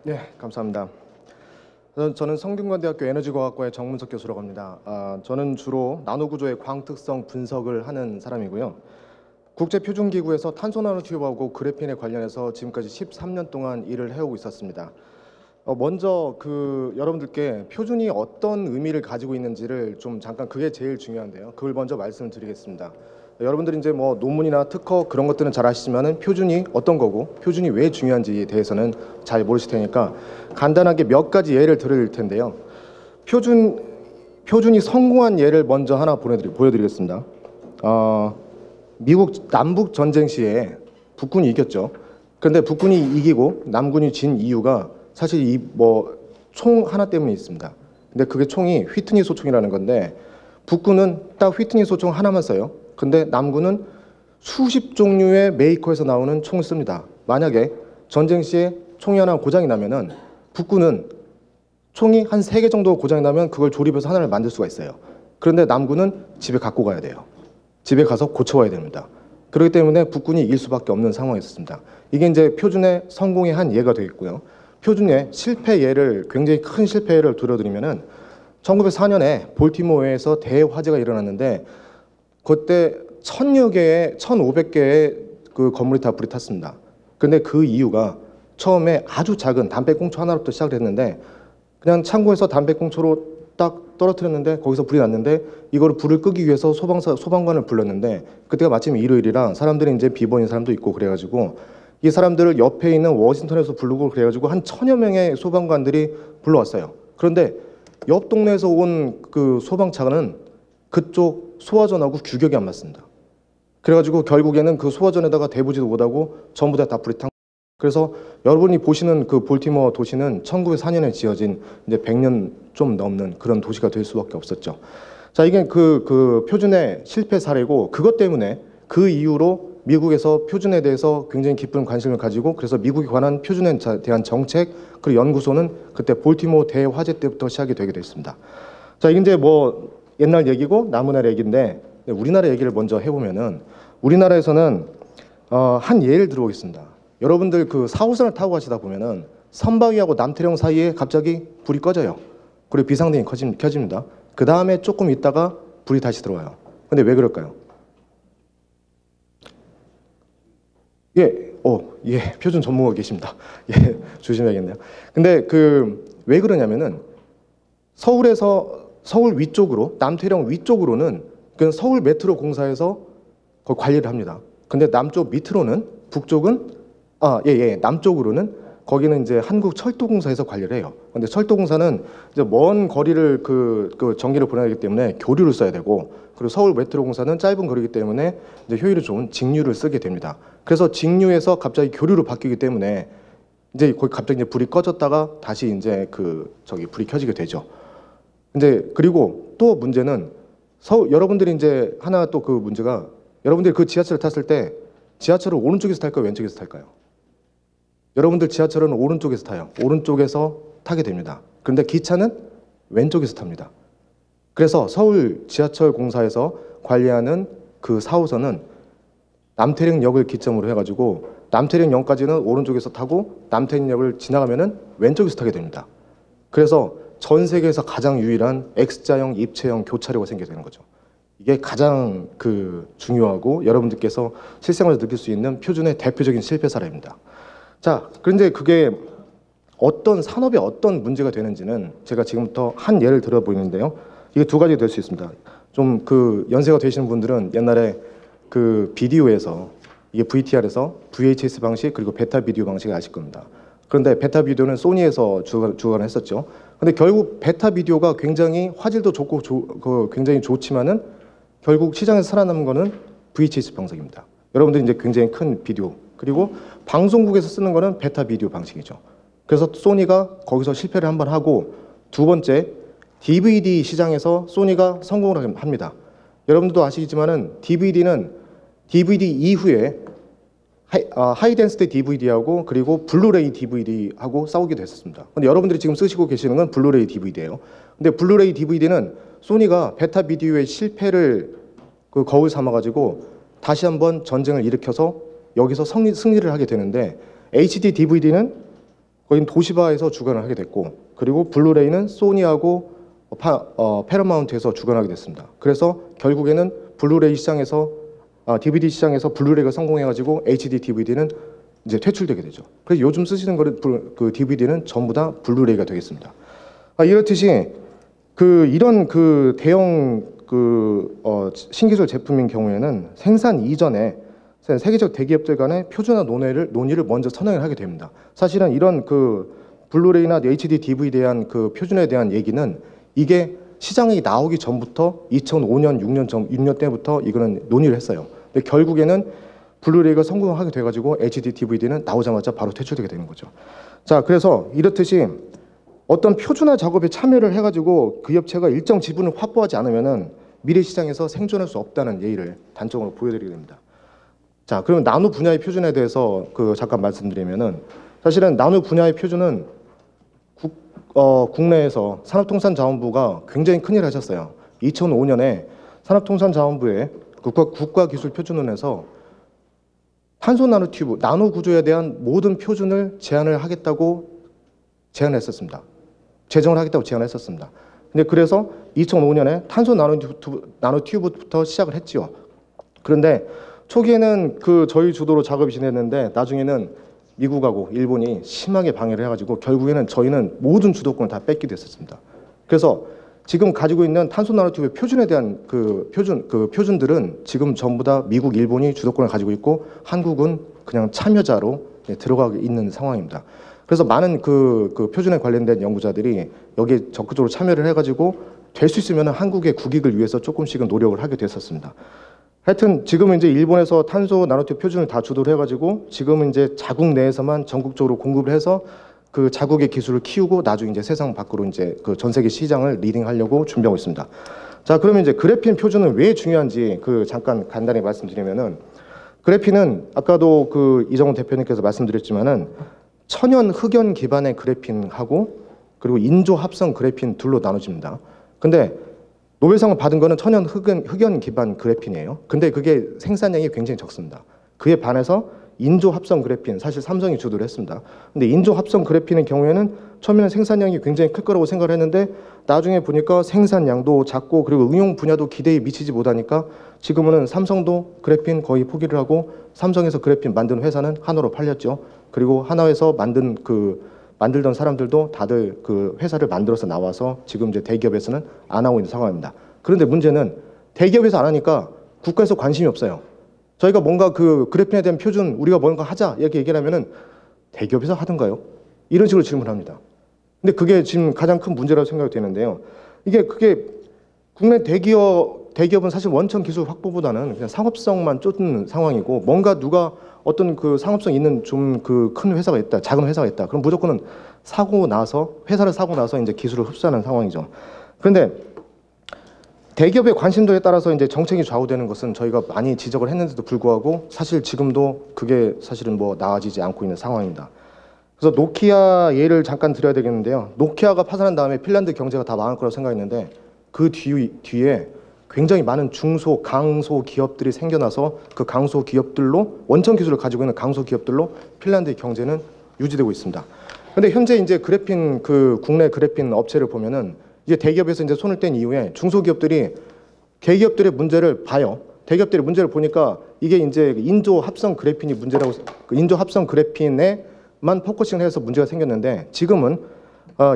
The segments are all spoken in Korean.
네, 감사합니다. 저는 성균관대학교 에너지과학과의 정문석 교수라고 합니다. 저는 주로 나노구조의 광특성 분석을 하는 사람이고요. 국제표준기구에서 탄소 나노튜브하고 그래핀에 관련해서 지금까지 13년 동안 일을 해오고 있었습니다. 먼저 여러분들께 표준이 어떤 의미를 가지고 있는지를 좀 잠깐, 그게 제일 중요한데요. 그걸 먼저 말씀드리겠습니다. 여러분들이 이제 뭐 논문이나 특허 그런 것들은 잘 아시지만은 표준이 어떤 거고 표준이 왜 중요한지에 대해서는 잘 모르실 테니까 간단하게 몇 가지 예를 드릴 텐데요. 표준이 성공한 예를 먼저 하나 보여드리겠습니다. 미국 남북 전쟁 시에 북군이 이겼죠. 그런데 북군이 이기고 남군이 진 이유가 사실 이 총 하나 때문에 있습니다. 근데 그게 총이 휘트니 소총이라는 건데, 북군은 딱 휘트니 소총 하나만 써요. 근데 남군은 수십 종류의 메이커에서 나오는 총을 씁니다. 만약에 전쟁 시에 총이 하나 고장이 나면은 북군은 총이 한 3개 정도 고장이 나면 그걸 조립해서 하나를 만들 수가 있어요. 그런데 남군은 집에 갖고 가야 돼요. 집에 가서 고쳐와야 됩니다. 그렇기 때문에 북군이 이길 수밖에 없는 상황이었습니다. 이게 이제 표준의 성공의 한 예가 되겠고요. 표준의 실패 예를, 굉장히 큰 실패 예를 들어드리면은 1904년에 볼티모어에서 대화재가 일어났는데, 그때 1,500개의 그 건물이 다 불이 탔습니다. 근데 그 이유가 처음에 아주 작은 담배꽁초 하나로부터 시작을 했는데, 그냥 창고에서 담배꽁초로 딱 떨어뜨렸는데 거기서 불이 났는데, 이거를 불을 끄기 위해서 소방관을 불렀는데, 그때가 마침 일요일이라 사람들이 이제 비번인 사람도 있고 그래가지고 이 사람들을 옆에 있는 워싱턴에서 부르고 그래가지고 한 1,000여 명의 소방관들이 불러왔어요. 그런데 옆 동네에서 온 그 소방차는 그쪽 소화전하고 규격이 안 맞습니다. 그래가지고 결국에는 그 소화전에다가 대보지도 못하고 전부 다 불이 탄. 그래서 여러분이 보시는 그 볼티모어 도시는 1904년에 지어진 이제 100년 좀 넘는 그런 도시가 될 수밖에 없었죠. 자, 이게 그 표준의 실패 사례고, 그것 때문에 그 이후로 미국에서 표준에 대해서 굉장히 깊은 관심을 가지고, 그래서 미국에 관한 표준에 대한 정책 그리고 연구소는 그때 볼티모어 대화재 때부터 시작이 되게 됐습니다. 자, 이게 이제 뭐 옛날 얘기고 남은 얘기인데, 우리나라 얘기를 먼저 해보면은, 우리나라에서는 한 예를 들어보겠습니다. 여러분들 그 4호선을 타고 가시다 보면은 선박위하고 남태령 사이에 갑자기 불이 꺼져요. 그리고 비상등이 켜집니다. 그 다음에 조금 있다가 불이 다시 들어와요. 근데 왜 그럴까요? 예, 표준 전문가 계십니다. 예, 조심해야겠네요. 근데 왜 그러냐면은, 서울 위쪽으로, 남태령 위쪽으로는 그 서울 메트로 공사에서 관리를 합니다. 근데 남쪽 밑으로는, 북쪽은, 남쪽으로는 거기는 이제 한국철도공사에서 관리를 해요. 근데 철도공사는 이제 먼 거리를 그 전기를 보내야 하기 때문에 교류를 써야 되고, 그리고 서울 메트로공사는 짧은 거리이기 때문에 이제 효율이 좋은 직류를 쓰게 됩니다. 그래서 직류에서 갑자기 교류로 바뀌기 때문에 이제 거기 갑자기 이제 불이 꺼졌다가 다시 이제 불이 켜지게 되죠. 이제 그리고 또 문제는 여러분들이 이제 하나 또 그 문제가, 여러분들이 그 지하철을 탔을 때 지하철을 오른쪽에서 탈까요, 왼쪽에서 탈까요? 여러분들 지하철은 오른쪽에서 타요. 오른쪽에서 타게 됩니다. 그런데 기차는 왼쪽에서 탑니다. 그래서 서울 지하철 공사에서 관리하는 그 4호선은 남태령역을 기점으로 해가지고 남태령역까지는 오른쪽에서 타고 남태령역을 지나가면은 왼쪽에서 타게 됩니다. 그래서 전 세계에서 가장 유일한 X자형 입체형 교차로가 생기게 되는 거죠. 이게 가장 중요하고 여러분들께서 실생활에서 느낄 수 있는 표준의 대표적인 실패 사례입니다. 자, 그런데 그게 어떤 산업에 어떤 문제가 되는지는 제가 지금부터 한 예를 들어 보이는데요. 이게 두 가지 될 수 있습니다. 좀 연세가 되시는 분들은 옛날에 비디오에서, 이게 VTR에서 VHS 방식 그리고 베타 비디오 방식을 아실 겁니다. 그런데 베타 비디오는 소니에서 주관을 했었죠. 근데 결국 베타 비디오가 굉장히 화질도 좋고 굉장히 좋지만은 결국 시장에서 살아남은 거는 VHS 방식입니다. 여러분들이 이제 굉장히 큰 비디오, 그리고 방송국에서 쓰는 거는 베타 비디오 방식이죠. 그래서 소니가 거기서 실패를 한번 하고, 두 번째, DVD 시장에서 소니가 성공을 합니다. 여러분들도 아시겠지만은 DVD는 DVD 이후에 하이 덴시티 DVD하고 그리고 블루레이 DVD하고 싸우기도 했었습니다. 근데 여러분들이 지금 쓰시고 계시는 건 블루레이 DVD예요. 근데 블루레이 DVD는 소니가 베타 비디오의 실패를 거울 삼아가지고 다시 한번 전쟁을 일으켜서 여기서 승리를 하게 되는데, HD DVD는 거긴 도시바에서 주관을 하게 됐고, 그리고 블루레이는 소니하고 패러마운트에서 주관하게 됐습니다. 그래서 결국에는 블루레이 시장에서 DVD 시장에서 블루레이가 성공해가지고 HD DVD는 이제 퇴출되게 되죠. 그래서 요즘 쓰시는 거는 그 DVD는 전부 다 블루레이가 되겠습니다. 이렇듯이 이런 대형 신기술 제품인 경우에는 생산 이전에 세계적 대기업들 간의 표준화 논의를 먼저 선행을 하게 됩니다. 사실은 이런 블루레이나 HD DVD에 대한 표준에 대한 얘기는 이게 시장이 나오기 전부터 2005년, 6년 때부터 이거는 논의를 했어요. 근데 결국에는 블루레이가 성공하게 돼가지고 HD DVD는 나오자마자 바로 퇴출되게 되는 거죠. 자, 그래서 이렇듯이 어떤 표준화 작업에 참여를 해가지고 그 업체가 일정 지분을 확보하지 않으면은 미래 시장에서 생존할 수 없다는 예의를 단적으로 보여드리게 됩니다. 자, 그러면 나노 분야의 표준에 대해서 잠깐 말씀드리면은, 사실은 나노 분야의 표준은 국내에서 산업통상자원부가 굉장히 큰일을 하셨어요. 2005년에 산업통상자원부의 국가기술표준원에서 탄소 나노튜브, 나노 구조에 대한 모든 표준을 제한을 하겠다고 제안했었습니다. 제정을 하겠다고 제안했었습니다. 근데 그래서 2005년에 탄소 나노튜브부터 시작을 했지요. 그런데 초기에는 저희 주도로 작업이 진행됐는데 나중에는 미국하고 일본이 심하게 방해를 해가지고 결국에는 저희는 모든 주도권을 다 뺏기게 됐었습니다. 그래서 지금 가지고 있는 탄소 나노튜브 표준에 대한 표준들은 지금 전부 다 미국, 일본이 주도권을 가지고 있고 한국은 그냥 참여자로 들어가고 있는 상황입니다. 그래서 많은 표준에 관련된 연구자들이 여기에 적극적으로 참여를 해가지고 될 수 있으면 한국의 국익을 위해서 조금씩은 노력을 하게 됐었습니다. 하여튼 지금은 이제 일본에서 탄소 나노튜브 표준을 다 주도를 해가지고 지금은 이제 자국 내에서만 전국적으로 공급을 해서 자국의 기술을 키우고 나중에 이제 세상 밖으로 이제 전 세계 시장을 리딩하려고 준비하고 있습니다. 자, 그러면 이제 그래핀 표준은 왜 중요한지 잠깐 간단히 말씀드리면은, 그래핀은 아까도 이정훈 대표님께서 말씀드렸지만은 천연 흑연 기반의 그래핀하고 그리고 인조 합성 그래핀 둘로 나눠집니다. 근데 노벨상을 받은 거는 천연 흑연 기반 그래핀이에요. 근데 그게 생산량이 굉장히 적습니다. 그에 반해서 인조 합성 그래핀, 사실 삼성이 주도를 했습니다. 근데 인조 합성 그래핀의 경우에는 처음에는 생산량이 굉장히 클 거라고 생각을 했는데 나중에 보니까 생산량도 작고 그리고 응용 분야도 기대에 미치지 못하니까 지금은 삼성도 그래핀 거의 포기를 하고 삼성에서 그래핀 만든 회사는 하나로 팔렸죠. 그리고 하나에서 만들던 사람들도 다들 회사를 만들어서 나와서 지금 이제 대기업에서는 안 하고 있는 상황입니다. 그런데 문제는 대기업에서 안 하니까 국가에서 관심이 없어요. 저희가 뭔가 그래핀에 대한 표준 우리가 뭔가 하자 이렇게 얘기를 하면은 대기업에서 하던가요? 이런 식으로 질문합니다. 근데 그게 지금 가장 큰 문제라고 생각이 되는데요. 그게 국내 대기업은 사실 원천 기술 확보보다는 그냥 상업성만 쫓는 상황이고, 뭔가 누가 어떤 상업성 있는 좀 큰 회사가 있다, 작은 회사가 있다, 그럼 무조건은 회사를 사고 나서 이제 기술을 흡수하는 상황이죠. 그런데 대기업의 관심도에 따라서 이제 정책이 좌우되는 것은 저희가 많이 지적을 했는데도 불구하고 사실 지금도 그게 사실은 나아지지 않고 있는 상황입니다. 그래서 노키아 예를 잠깐 드려야 되겠는데요. 노키아가 파산한 다음에 핀란드 경제가 다 망할 거라고 생각했는데 그 뒤에 굉장히 많은 중소, 강소 기업들이 생겨나서 그 강소 기업들로 원천 기술을 가지고 있는 강소 기업들로 핀란드의 경제는 유지되고 있습니다. 근데 현재 이제 그래핀 국내 그래핀 업체를 보면은 이제 대기업에서 이제 손을 뗀 이후에 중소기업들이 대기업들의 문제를 봐요. 대기업들의 문제를 보니까 이게 이제 인조 합성 그래핀이 문제라고, 인조 합성 그래핀에만 포커싱을 해서 문제가 생겼는데 지금은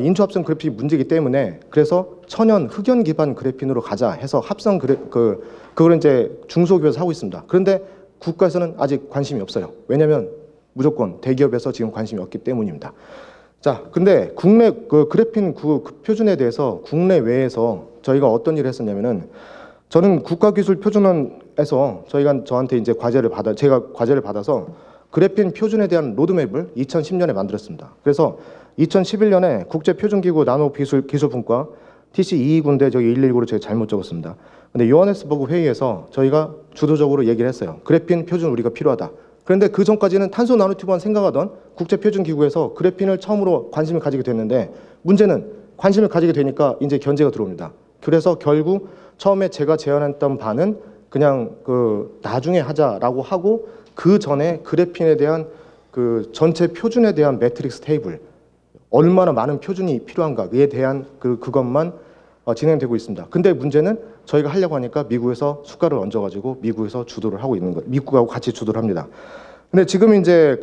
인조 합성 그래핀이 문제이기 때문에 그래서 천연 흑연 기반 그래핀으로 가자 해서 합성 그걸 이제 중소기업에서 하고 있습니다. 그런데 국가에서는 아직 관심이 없어요. 왜냐하면 무조건 대기업에서 지금 관심이 없기 때문입니다. 자, 근데 국내 그래핀 표준에 대해서 국내 외에서 저희가 어떤 일을 했었냐면은, 저는 국가기술표준원에서 저한테 이제 제가 과제를 받아서 그래핀 표준에 대한 로드맵을 2010년에 만들었습니다. 그래서 2011년에 국제표준기구 나노기술분과 TC229인데 저기 119로 제가 잘못 적었습니다. 근데 요하네스버그 회의에서 저희가 주도적으로 얘기를 했어요. 그래핀 표준 우리가 필요하다. 그런데 그 전까지는 탄소 나노튜브만 생각하던 국제표준기구에서 그래핀을 처음으로 관심을 가지게 됐는데, 문제는 관심을 가지게 되니까 이제 견제가 들어옵니다. 그래서 결국 처음에 제가 제안했던 바는 그냥 나중에 하자라고 하고, 그 전에 그래핀에 대한 전체 표준에 대한 매트릭스 테이블, 얼마나 많은 표준이 필요한가에 대한 그것만 진행되고 있습니다. 근데 문제는 저희가 하려고 하니까 미국에서 수가를 얹어가지고 미국에서 주도를 하고 있는 거, 미국하고 같이 주도를 합니다. 근데 지금 이제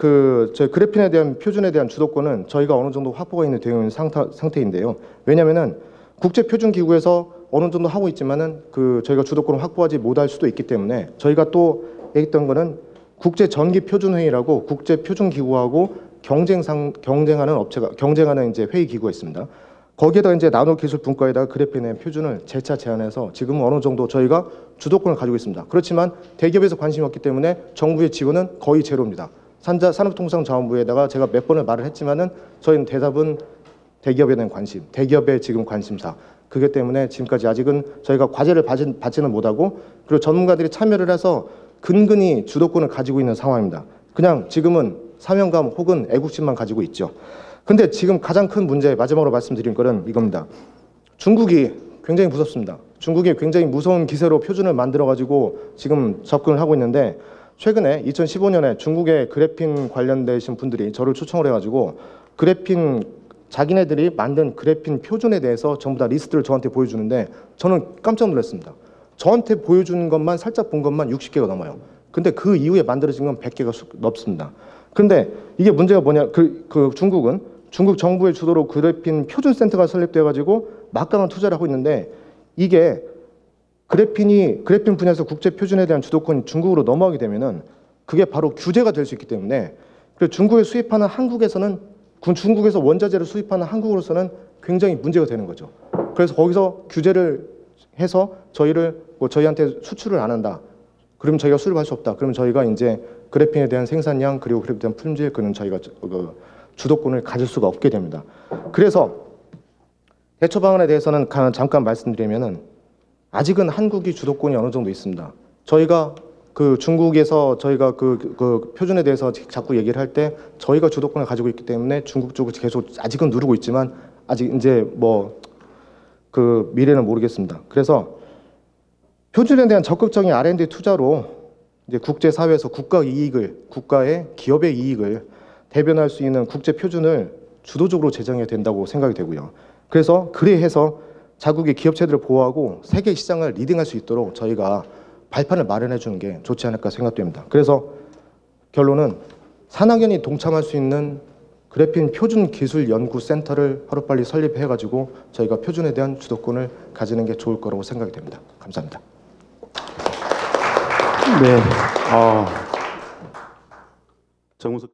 저희 그래핀에 대한 표준에 대한 주도권은 저희가 어느 정도 확보가 되어 있는 상태인데요. 왜냐면은 국제표준기구에서 어느 정도 하고 있지만은 저희가 주도권을 확보하지 못할 수도 있기 때문에 저희가 또 얘기했던 거는 국제전기표준회의라고 국제표준기구하고 경쟁하는 이제 회의 기구가 있습니다. 거기에다 이제 나노기술 분과에다가 그래핀의 표준을 재차 제안해서 지금은 어느 정도 저희가 주도권을 가지고 있습니다. 그렇지만 대기업에서 관심이 없기 때문에 정부의 지원은 거의 제로입니다. 산업통상자원부에다가 제가 몇 번을 말을 했지만은 저희는 대답은 대기업에 대한 관심, 대기업의 지금 관심사. 그게 때문에 지금까지 아직은 저희가 과제를 받지는 못하고 그리고 전문가들이 참여를 해서 근근히 주도권을 가지고 있는 상황입니다. 그냥 지금은 사명감 혹은 애국심만 가지고 있죠. 근데 지금 가장 큰 문제, 마지막으로 말씀드린 거는 이겁니다. 중국이 굉장히 무섭습니다. 중국이 굉장히 무서운 기세로 표준을 만들어가지고 지금 접근을 하고 있는데 최근에 2015년에 중국의 그래핀 관련되신 분들이 저를 초청을 해가지고 자기네들이 만든 그래핀 표준에 대해서 전부 다 리스트를 저한테 보여주는데 저는 깜짝 놀랐습니다. 저한테 보여준 것만 살짝 본 것만 60개가 넘어요. 근데 그 이후에 만들어진 건 100개가 넘습니다. 근데 이게 문제가 뭐냐, 중국은 중국 정부의 주도로 그래핀 표준센터가 설립되어가지고 막강한 투자를 하고 있는데 이게 그래핀 분야에서 국제 표준에 대한 주도권이 중국으로 넘어가게 되면은 그게 바로 규제가 될 수 있기 때문에 중국에 수입하는 한국에서는 중국에서 원자재를 수입하는 한국으로서는 굉장히 문제가 되는 거죠. 그래서 거기서 규제를 해서 저희한테 수출을 안 한다. 그러면 저희가 수입할 수 없다. 그러면 저희가 이제 그래핀에 대한 생산량 그리고 그래핀에 대한 품질 그는 저희가 주도권을 가질 수가 없게 됩니다. 그래서 대처 방안에 대해서는 잠깐 말씀드리면은 아직은 한국이 주도권이 어느 정도 있습니다. 저희가 중국에서 저희가 표준에 대해서 자꾸 얘기를 할 때 저희가 주도권을 가지고 있기 때문에 중국 쪽을 계속 아직은 누르고 있지만 아직 이제 미래는 모르겠습니다. 그래서 표준에 대한 적극적인 R&D 투자로 이제 국제사회에서 국가의 기업의 이익을 대변할 수 있는 국제 표준을 주도적으로 제정해야 된다고 생각이 되고요. 그래서 그래서 자국의 기업체들을 보호하고 세계 시장을 리딩할 수 있도록 저희가 발판을 마련해 주는 게 좋지 않을까 생각됩니다. 그래서 결론은 산학연이 동참할 수 있는 그래핀 표준 기술 연구 센터를 하루빨리 설립해 가지고 저희가 표준에 대한 주도권을 가지는 게 좋을 거라고 생각이 됩니다. 감사합니다. 네. 정우석